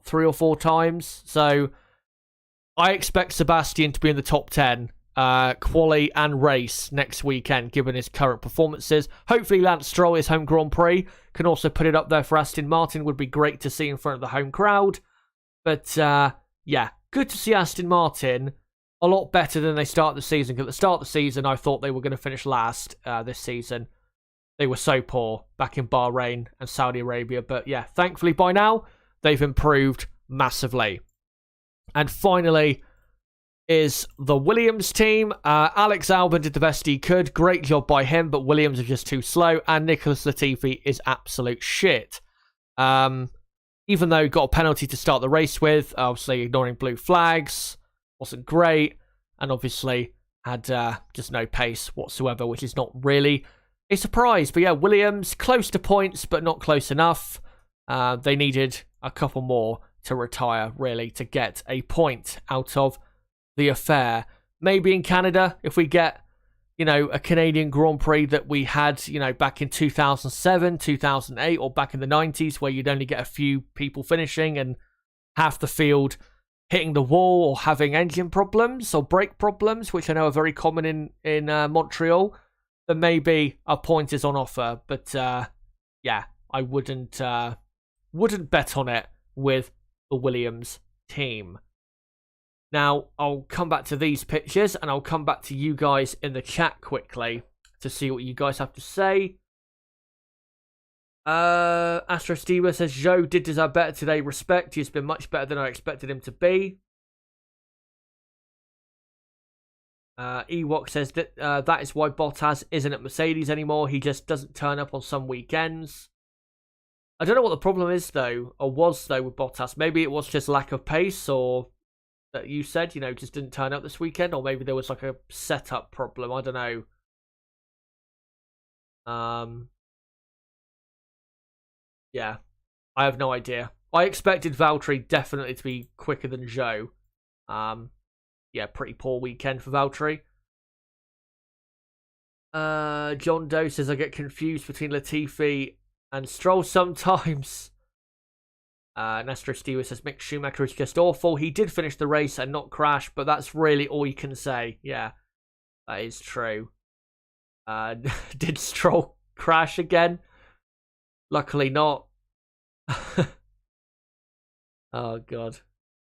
3 or 4 times? So I expect Sebastian to be in the top 10 quali and race next weekend, given his current performances. Hopefully Lance Stroll, his home Grand Prix, can also put it up there for Aston Martin. Would be great to see in front of the home crowd. But yeah, good to see Aston Martin a lot better than they start the season. Because at the start of the season, I thought they were going to finish last this season. They were so poor back in Bahrain and Saudi Arabia. But yeah, thankfully by now, they've improved massively. And finally is the Williams team. Alex Albon did the best he could. Great job by him, but Williams is just too slow. And Nicholas Latifi is absolute shit. Even though he got a penalty to start the race with, obviously ignoring blue flags, wasn't great. And obviously had just no pace whatsoever, which is not really a surprise. But yeah, Williams, close to points, but not close enough. They needed a couple more to retire, really, to get a point out of the affair. Maybe in Canada, if we get, a Canadian Grand Prix that we had, back in 2007, 2008, or back in the 90s, where you'd only get a few people finishing and half the field hitting the wall or having engine problems or brake problems, which I know are very common in Montreal, then maybe a point is on offer. But yeah, I wouldn't bet on it with the Williams team. Now, I'll come back to these pictures, and I'll come back to you guys in the chat quickly to see what you guys have to say. Astro Stever says, Joe did deserve better today. Respect, he's been much better than I expected him to be. Ewok says that that is why Bottas isn't at Mercedes anymore. He just doesn't turn up on some weekends. I don't know what the problem is, though, or was, though, with Bottas. Maybe it was just lack of pace, or that you said, just didn't turn up this weekend, or maybe there was like a setup problem. I don't know. Yeah, I have no idea. I expected Valtteri definitely to be quicker than Zhou. Yeah, pretty poor weekend for Valtteri. John Doe says I get confused between Latifi and Stroll sometimes. Nestor Stewart says Mick Schumacher is just awful. He did finish the race and not crash, but that's really all you can say. Yeah, that is true. Did Stroll crash again? Luckily not. Oh, God.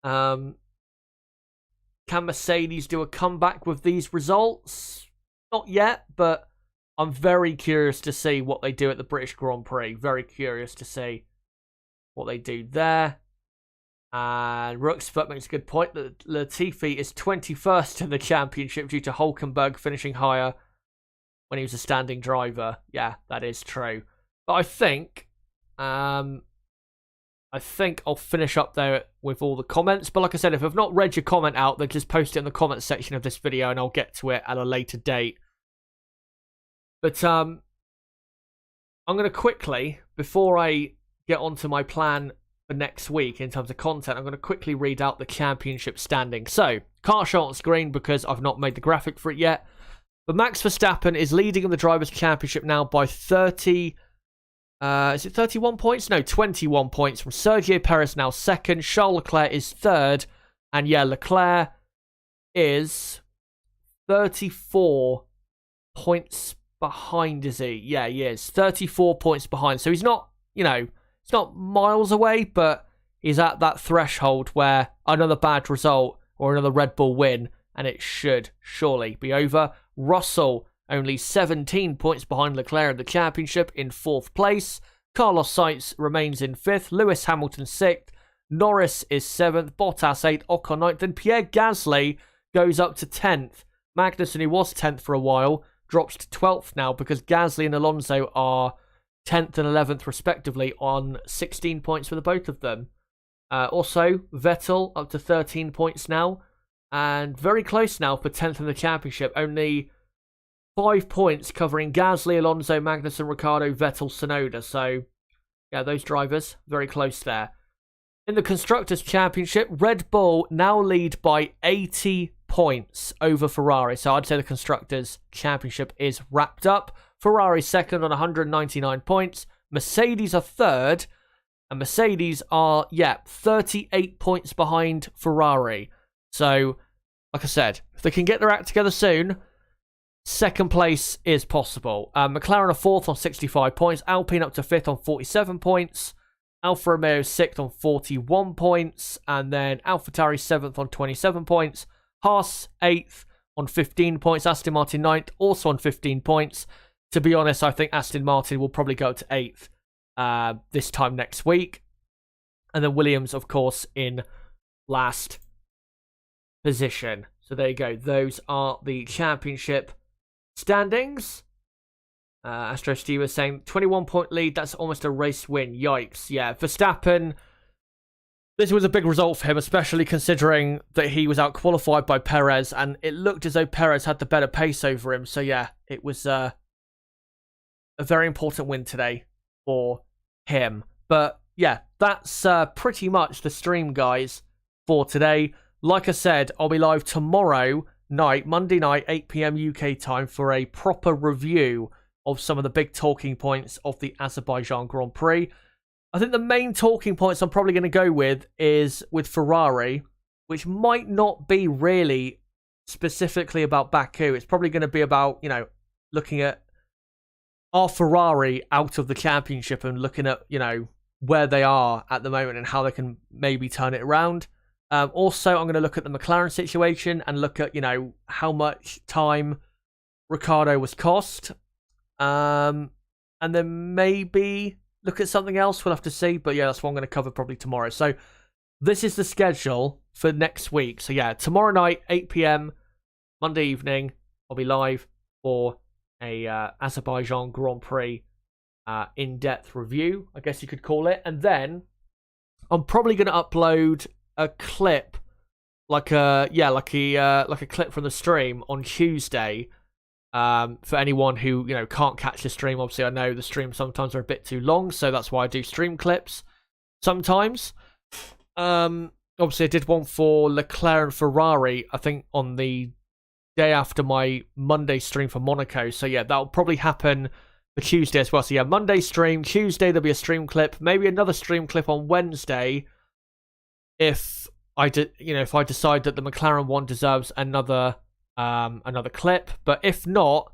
Can Mercedes do a comeback with these results? Not yet, but I'm very curious to see what they do at the British Grand Prix. Very curious to see what they do there. And Ruxford makes a good point that Latifi is 21st in the championship due to Hulkenberg finishing higher when he was a standing driver. Yeah, that is true. But I think I'll finish up there with all the comments. But like I said, if I've not read your comment out, then just post it in the comment section of this video and I'll get to it at a later date. But I'm going to quickly, before I get onto my plan for next week in terms of content, I'm going to quickly read out the championship standing. So, can't show on screen because I've not made the graphic for it yet. But Max Verstappen is leading in the Drivers' Championship now by 30... is it 31 points? No, 21 points from Sergio Perez now second. Charles Leclerc is third. And yeah, Leclerc is 34 points behind, is he? Yeah, he is. 34 points behind. So he's not, it's not miles away, but he's at that threshold where another bad result or another Red Bull win, and it should surely be over. Russell, only 17 points behind Leclerc in the championship, in 4th place. Carlos Sainz remains in 5th. Lewis Hamilton 6th. Norris is 7th. Bottas 8th. Ocon 9th. Then Pierre Gasly goes up to 10th. Magnussen, who was 10th for a while, drops to 12th now because Gasly and Alonso are 10th and 11th respectively on 16 points for the both of them. Also, Vettel up to 13 points now, and very close now for 10th in the championship. Only 5 points covering Gasly, Alonso, Magnussen, Ricciardo, Vettel, Tsunoda. So, yeah, those drivers very close there. In the Constructors' Championship, Red Bull now lead by 80 points over Ferrari. So I'd say the Constructors' Championship is wrapped up. Ferrari second on 199 points. Mercedes are third. And Mercedes are, 38 points behind Ferrari. So, like I said, if they can get their act together soon, second place is possible. McLaren are 4th on 65 points. Alpine up to 5th on 47 points. Alfa Romeo 6th on 41 points. And then AlphaTauri 7th on 27 points. Haas 8th on 15 points. Aston Martin 9th, also on 15 points. To be honest, I think Aston Martin will probably go to 8th this time next week. And then Williams, of course, in last position. So there you go. Those are the championship standings. Astro Steve was saying 21-point lead. That's almost a race win. Yikes. Yeah, Verstappen. This was a big result for him, especially considering that he was out-qualified by Perez, and it looked as though Perez had the better pace over him. So yeah, it was a very important win today for him. But yeah, that's pretty much the stream, guys, for today. Like I said, I'll be live tomorrow night, Monday night, 8 PM UK time, for a proper review of some of the big talking points of the Azerbaijan Grand Prix. I think the main talking points I'm probably going to go with is with Ferrari, which might not be really specifically about Baku. It's probably going to be about, looking at, are Ferrari out of the championship and looking at, where they are at the moment and how they can maybe turn it around. Also, I'm going to look at the McLaren situation and look at, how much time Ricciardo was cost. And then maybe look at something else. We'll have to see. But yeah, that's what I'm going to cover probably tomorrow. So this is the schedule for next week. So yeah, tomorrow night, 8 PM, Monday evening, I'll be live for a Azerbaijan Grand Prix in-depth review, I guess you could call it. And then I'm probably going to upload a clip, like a clip from the stream on Tuesday. For anyone who, can't catch the stream. Obviously, I know the streams sometimes are a bit too long, so that's why I do stream clips sometimes. Obviously, I did one for Leclerc and Ferrari, I think, on the day after my Monday stream for Monaco. So yeah, that'll probably happen for Tuesday as well. So yeah, Monday stream, Tuesday there'll be a stream clip, maybe another stream clip on Wednesday if I decide that the McLaren one deserves another clip. But if not,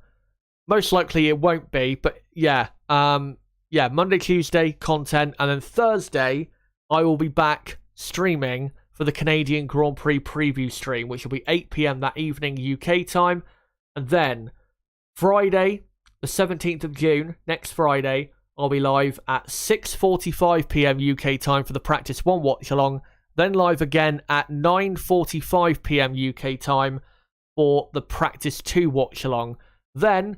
most likely it won't be. But yeah, Monday, Tuesday content, and then Thursday I will be back streaming for the Canadian Grand Prix preview stream, which will be 8 PM that evening UK time. And then Friday, the 17th of June, next Friday, I'll be live at 6:45 PM UK time for the Practice 1 watch along. Then live again at 9:45 PM UK time for the Practice 2 watch along. Then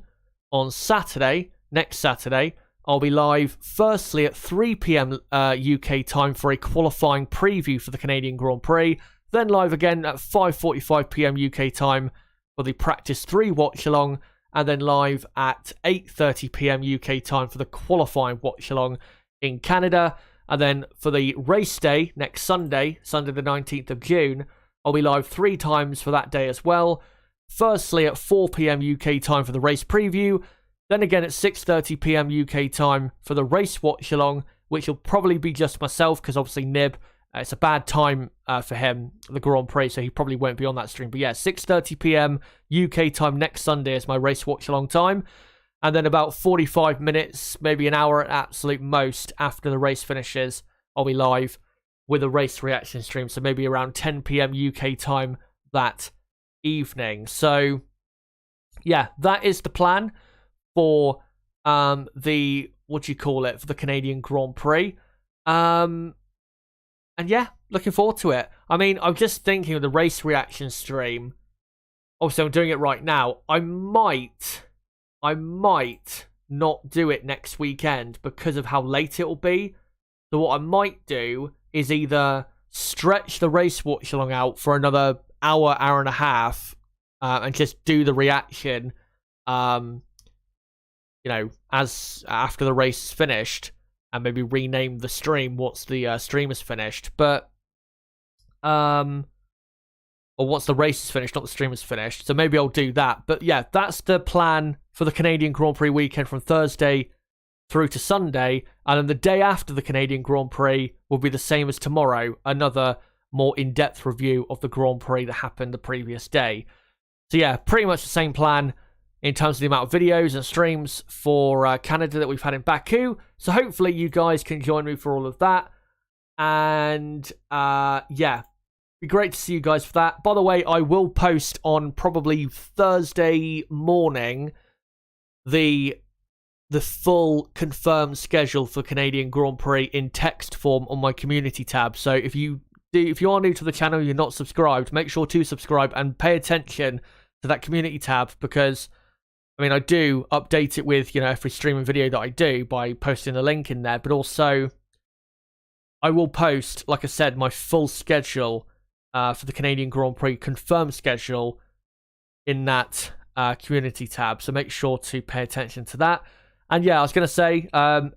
on Saturday, next Saturday, I'll be live firstly at 3 PM UK time for a qualifying preview for the Canadian Grand Prix. Then live again at 5:45 PM UK time for the Practice 3 watch along. And then live at 8:30 PM UK time for the qualifying watch along. in Canada. And then for the race day, next Sunday, Sunday the 19th of June, I'll be live 3 times for that day as well. Firstly at 4 PM UK time for the race preview, then again at 6:30 PM UK time for the race watch-along, which will probably be just myself, because obviously Nib, it's a bad time for him, the Grand Prix, so he probably won't be on that stream. But yeah, 6:30 PM UK time next Sunday is my race watch-along time. And then about 45 minutes, maybe an hour at absolute most, after the race finishes, I'll be live with a race reaction stream. So maybe around 10 PM UK time that evening. So yeah, that is the plan for the, what do you call it, for the Canadian Grand Prix. And yeah, looking forward to it. I mean, I'm just thinking of the race reaction stream. Obviously, I'm doing it right now. I might not do it next weekend because of how late it will be. So what I might do is either stretch the race watch along out for another hour and a half, and just do the reaction, you know, as after the race is finished, and maybe rename the stream once the stream is finished. But or once the race is finished, not the stream is finished. So maybe I'll do that. But yeah, that's the plan for the Canadian Grand Prix weekend from Thursday through to Sunday. And then the day after the Canadian Grand Prix will be the same as tomorrow. Another more in-depth review of the Grand Prix that happened the previous day. So yeah, pretty much the same plan in terms of the amount of videos and streams for Canada that we've had in Baku. So hopefully you guys can join me for all of that. And yeah, be great to see you guys for that. By the way, I will post on probably Thursday morning the full confirmed schedule for Canadian Grand Prix in text form on my community tab. So if you are new to the channel, you're not subscribed, make sure to subscribe and pay attention to that community tab, because I mean, I do update it with, you know, every streaming video that I do by posting a link in there, but also I will post, like I said, my full schedule for the Canadian Grand Prix confirmed schedule in that community tab. So make sure to pay attention to that. And yeah, I was going to say,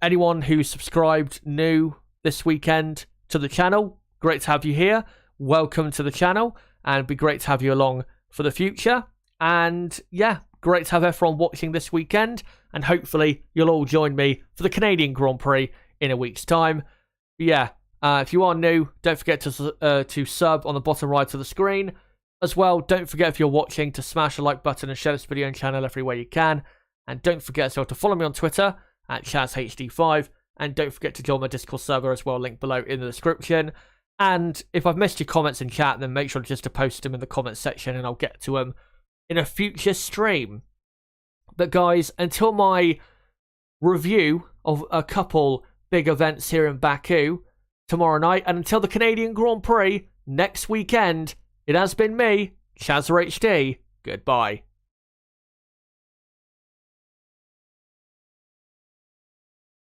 anyone who subscribed new this weekend to the channel, great to have you here. Welcome to the channel, and it'd be great to have you along for the future. And yeah, great to have everyone watching this weekend, and hopefully you'll all join me for the Canadian Grand Prix in a week's time. But yeah, if you are new, don't forget to sub on the bottom right of the screen. As well, don't forget, if you're watching, to smash the like button and share this video and channel everywhere you can. And don't forget as well to follow me on Twitter at ChazHD5. And don't forget to join my Discord server as well, link below in the description. And if I've missed your comments in chat, then make sure just to post them in the comments section, and I'll get to them in a future stream. But guys, until my review of a couple big events here in Baku tomorrow night, and until the Canadian Grand Prix next weekend, it has been me, ChazHD. Goodbye.